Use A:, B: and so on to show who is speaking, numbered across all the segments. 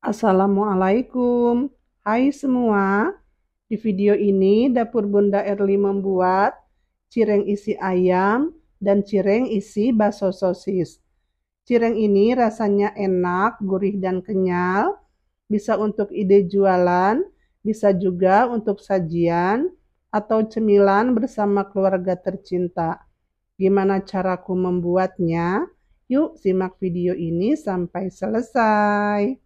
A: Assalamualaikum. Hai semua. Di video ini dapur Bunda Erli membuat cireng isi ayam dan cireng isi bakso sosis. Cireng ini rasanya enak, gurih dan kenyal. Bisa untuk ide jualan, bisa juga untuk sajian atau cemilan bersama keluarga tercinta. Gimana caraku membuatnya? Yuk simak video ini sampai selesai.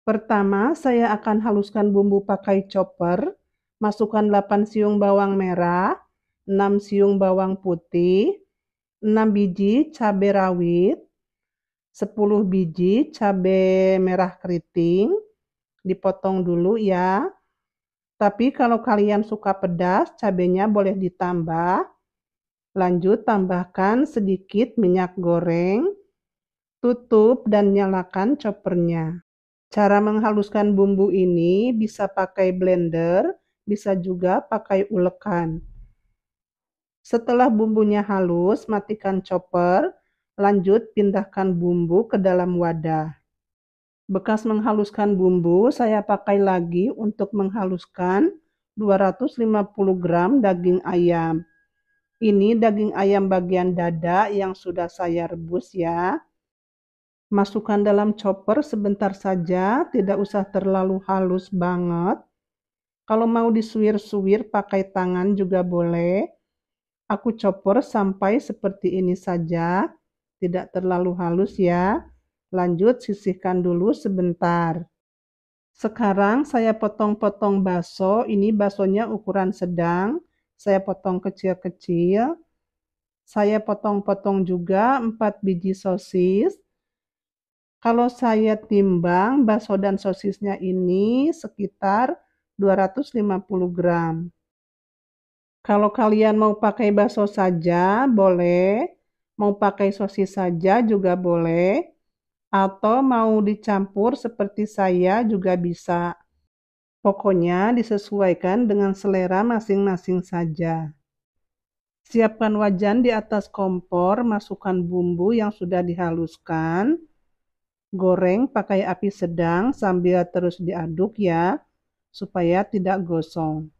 A: Pertama, saya akan haluskan bumbu pakai chopper. Masukkan 8 siung bawang merah, 6 siung bawang putih, 6 biji cabai rawit, 10 biji cabai merah keriting. Dipotong dulu ya. Tapi kalau kalian suka pedas, cabainya boleh ditambah. Lanjut tambahkan sedikit minyak goreng. Tutup dan nyalakan choppernya. Cara menghaluskan bumbu ini bisa pakai blender, bisa juga pakai ulekan. Setelah bumbunya halus, matikan chopper, lanjut pindahkan bumbu ke dalam wadah. Bekas menghaluskan bumbu, saya pakai lagi untuk menghaluskan 250 gram daging ayam. Ini daging ayam bagian dada yang sudah saya rebus ya. Masukkan dalam chopper sebentar saja, tidak usah terlalu halus banget. Kalau mau disuir-suir pakai tangan juga boleh. Aku chopper sampai seperti ini saja, tidak terlalu halus ya. Lanjut sisihkan dulu sebentar. Sekarang saya potong-potong bakso, ini baksonya ukuran sedang. Saya potong kecil-kecil. Saya potong-potong juga 4 biji sosis. Kalau saya timbang, bakso dan sosisnya ini sekitar 250 gram. Kalau kalian mau pakai bakso saja, boleh. Mau pakai sosis saja juga boleh. Atau mau dicampur seperti saya juga bisa. Pokoknya disesuaikan dengan selera masing-masing saja. Siapkan wajan di atas kompor, masukkan bumbu yang sudah dihaluskan. Goreng pakai api sedang sambil terus diaduk ya, supaya tidak gosong.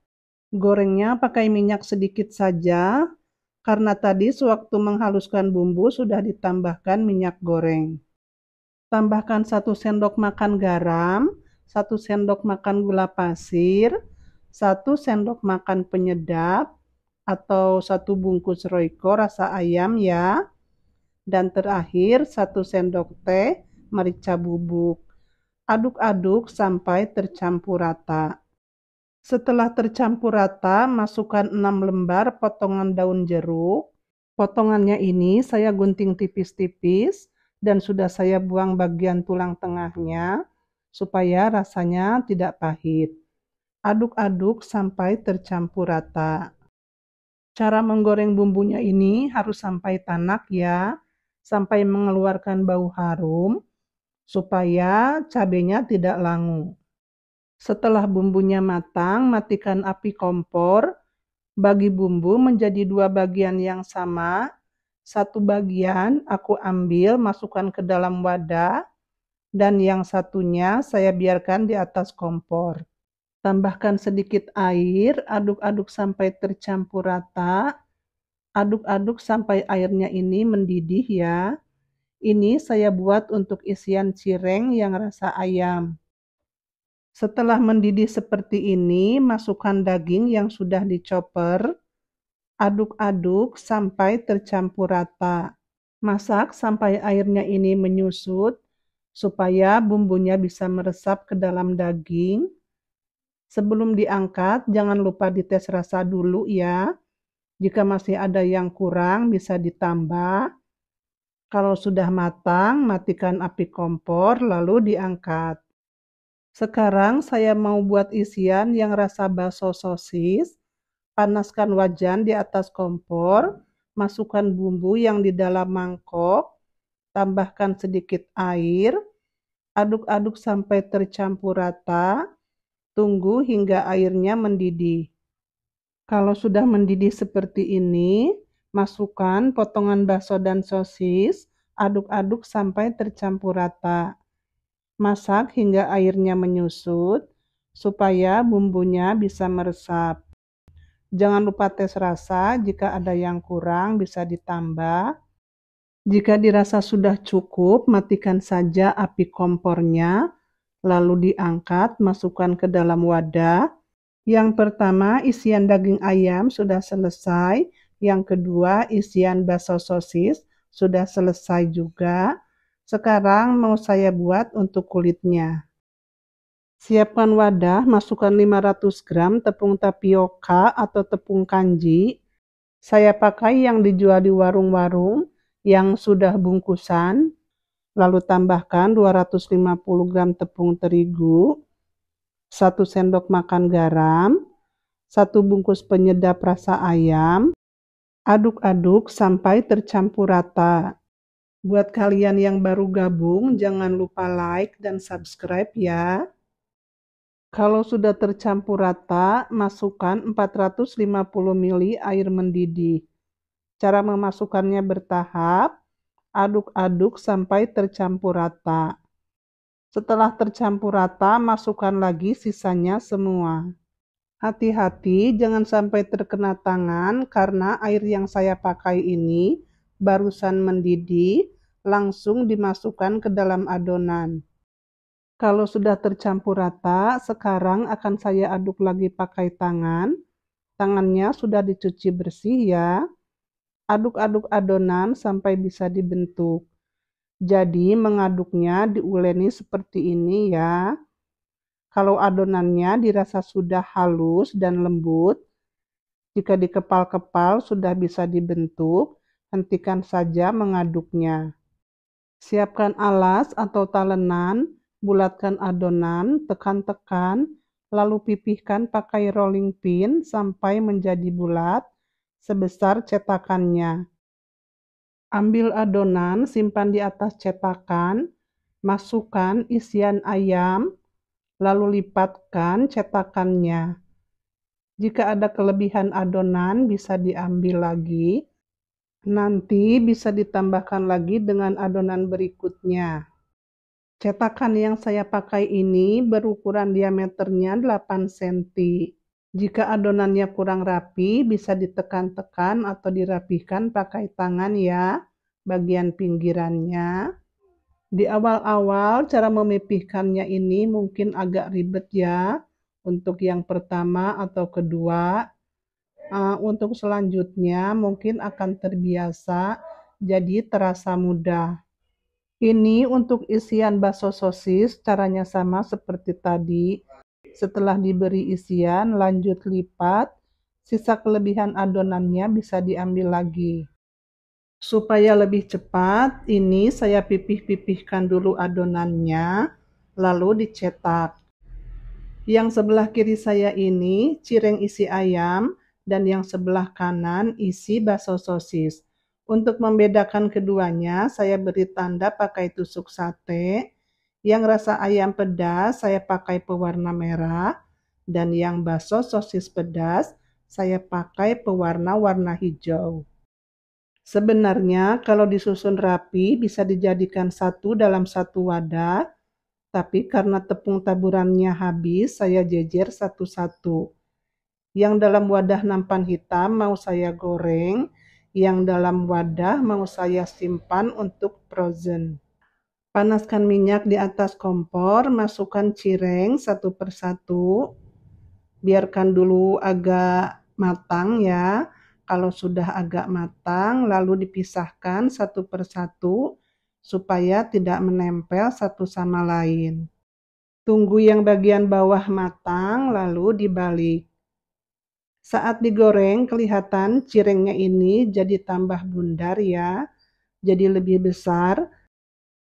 A: Gorengnya pakai minyak sedikit saja, karena tadi sewaktu menghaluskan bumbu sudah ditambahkan minyak goreng. Tambahkan 1 sendok makan garam, 1 sendok makan gula pasir, 1 sendok makan penyedap, atau 1 bungkus Royco rasa ayam ya. Dan terakhir 1 sendok teh merica bubuk. Aduk-aduk sampai tercampur rata. Setelah tercampur rata, masukkan 6 lembar potongan daun jeruk. Potongannya ini saya gunting tipis-tipis dan sudah saya buang bagian tulang tengahnya supaya rasanya tidak pahit. Aduk-aduk sampai tercampur rata. Cara menggoreng bumbunya ini harus sampai tanak ya, sampai mengeluarkan bau harum, supaya cabenya tidak langu. Setelah bumbunya matang, matikan api kompor. Bagi bumbu menjadi 2 bagian yang sama. 1 bagian aku ambil masukkan ke dalam wadah, dan yang satunya saya biarkan di atas kompor. Tambahkan sedikit air, aduk-aduk sampai tercampur rata. Aduk-aduk sampai airnya ini mendidih ya. Ini saya buat untuk isian cireng yang rasa ayam. Setelah mendidih seperti ini, masukkan daging yang sudah dichopper. Aduk-aduk sampai tercampur rata. Masak sampai airnya ini menyusut, supaya bumbunya bisa meresap ke dalam daging. Sebelum diangkat, jangan lupa dites rasa dulu ya. Jika masih ada yang kurang, bisa ditambah. Kalau sudah matang, matikan api kompor lalu diangkat. Sekarang saya mau buat isian yang rasa bakso sosis. Panaskan wajan di atas kompor, masukkan bumbu yang di dalam mangkok, tambahkan sedikit air, aduk-aduk sampai tercampur rata, tunggu hingga airnya mendidih. Kalau sudah mendidih seperti ini, masukkan potongan bakso dan sosis, aduk-aduk sampai tercampur rata. Masak hingga airnya menyusut, supaya bumbunya bisa meresap. Jangan lupa tes rasa, jika ada yang kurang bisa ditambah. Jika dirasa sudah cukup, matikan saja api kompornya, lalu diangkat, masukkan ke dalam wadah. Yang pertama, isian daging ayam sudah selesai. Yang kedua, isian bakso sosis sudah selesai juga. Sekarang mau saya buat untuk kulitnya. Siapkan wadah, masukkan 500 gram tepung tapioka atau tepung kanji. Saya pakai yang dijual di warung-warung yang sudah bungkusan. Lalu tambahkan 250 gram tepung terigu, 1 sendok makan garam, 1 bungkus penyedap rasa ayam. Aduk-aduk sampai tercampur rata. Buat kalian yang baru gabung, jangan lupa like dan subscribe ya. Kalau sudah tercampur rata, masukkan 450 ml air mendidih. Cara memasukkannya bertahap, aduk-aduk sampai tercampur rata. Setelah tercampur rata, masukkan lagi sisanya semua. Hati-hati jangan sampai terkena tangan karena air yang saya pakai ini barusan mendidih, langsung dimasukkan ke dalam adonan. Kalau sudah tercampur rata, sekarang akan saya aduk lagi pakai tangan. Tangannya sudah dicuci bersih ya. Aduk-aduk adonan sampai bisa dibentuk. Jadi mengaduknya diuleni seperti ini ya. Kalau adonannya dirasa sudah halus dan lembut, jika dikepal-kepal sudah bisa dibentuk, hentikan saja mengaduknya. Siapkan alas atau talenan, bulatkan adonan, tekan-tekan, lalu pipihkan pakai rolling pin sampai menjadi bulat sebesar cetakannya. Ambil adonan, simpan di atas cetakan, masukkan isian ayam, lalu lipatkan cetakannya. Jika ada kelebihan adonan bisa diambil lagi. Nanti bisa ditambahkan lagi dengan adonan berikutnya. Cetakan yang saya pakai ini berukuran diameternya 8 cm. Jika adonannya kurang rapi, bisa ditekan-tekan atau dirapihkan pakai tangan ya, bagian pinggirannya. Di awal-awal cara memipihkannya ini mungkin agak ribet ya, untuk yang pertama atau kedua. Untuk selanjutnya mungkin akan terbiasa, jadi terasa mudah. Ini untuk isian bakso sosis, caranya sama seperti tadi. Setelah diberi isian, lanjut lipat. Sisa kelebihan adonannya bisa diambil lagi. Supaya lebih cepat, ini saya pipih-pipihkan dulu adonannya, lalu dicetak. Yang sebelah kiri saya ini cireng isi ayam, dan yang sebelah kanan isi bakso sosis. Untuk membedakan keduanya, saya beri tanda pakai tusuk sate. Yang rasa ayam pedas, saya pakai pewarna merah. Dan yang bakso sosis pedas, saya pakai pewarna warna hijau. Sebenarnya kalau disusun rapi bisa dijadikan satu dalam satu wadah, tapi karena tepung taburannya habis, saya jejer satu-satu. Yang dalam wadah nampan hitam mau saya goreng, yang dalam wadah mau saya simpan untuk frozen. Panaskan minyak di atas kompor, masukkan cireng satu persatu. Biarkan dulu agak matang ya. Kalau sudah agak matang, lalu dipisahkan satu persatu supaya tidak menempel satu sama lain. Tunggu yang bagian bawah matang, lalu dibalik. Saat digoreng, kelihatan cirengnya ini jadi tambah bundar ya, jadi lebih besar.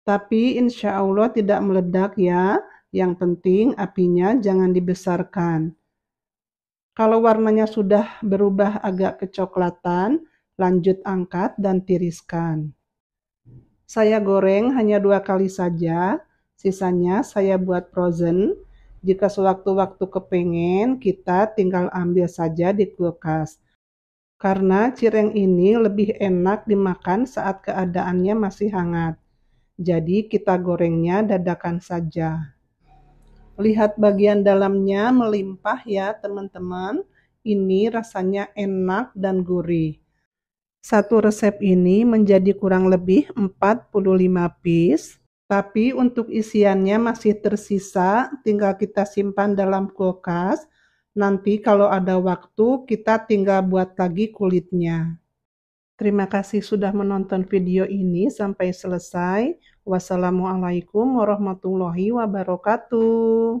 A: Tapi insya Allah tidak meledak ya, yang penting apinya jangan dibesarkan. Kalau warnanya sudah berubah agak kecoklatan, lanjut angkat dan tiriskan. Saya goreng hanya 2 kali saja, sisanya saya buat frozen. Jika sewaktu-waktu kepengen, kita tinggal ambil saja di kulkas. Karena cireng ini lebih enak dimakan saat keadaannya masih hangat. Jadi kita gorengnya dadakan saja. Lihat bagian dalamnya melimpah ya teman-teman. Ini rasanya enak dan gurih. Satu resep ini menjadi kurang lebih 45 piece. Tapi untuk isiannya masih tersisa, tinggal kita simpan dalam kulkas. Nanti kalau ada waktu, kita tinggal buat lagi kulitnya. Terima kasih sudah menonton video ini sampai selesai. Wassalamualaikum warahmatullahi wabarakatuh.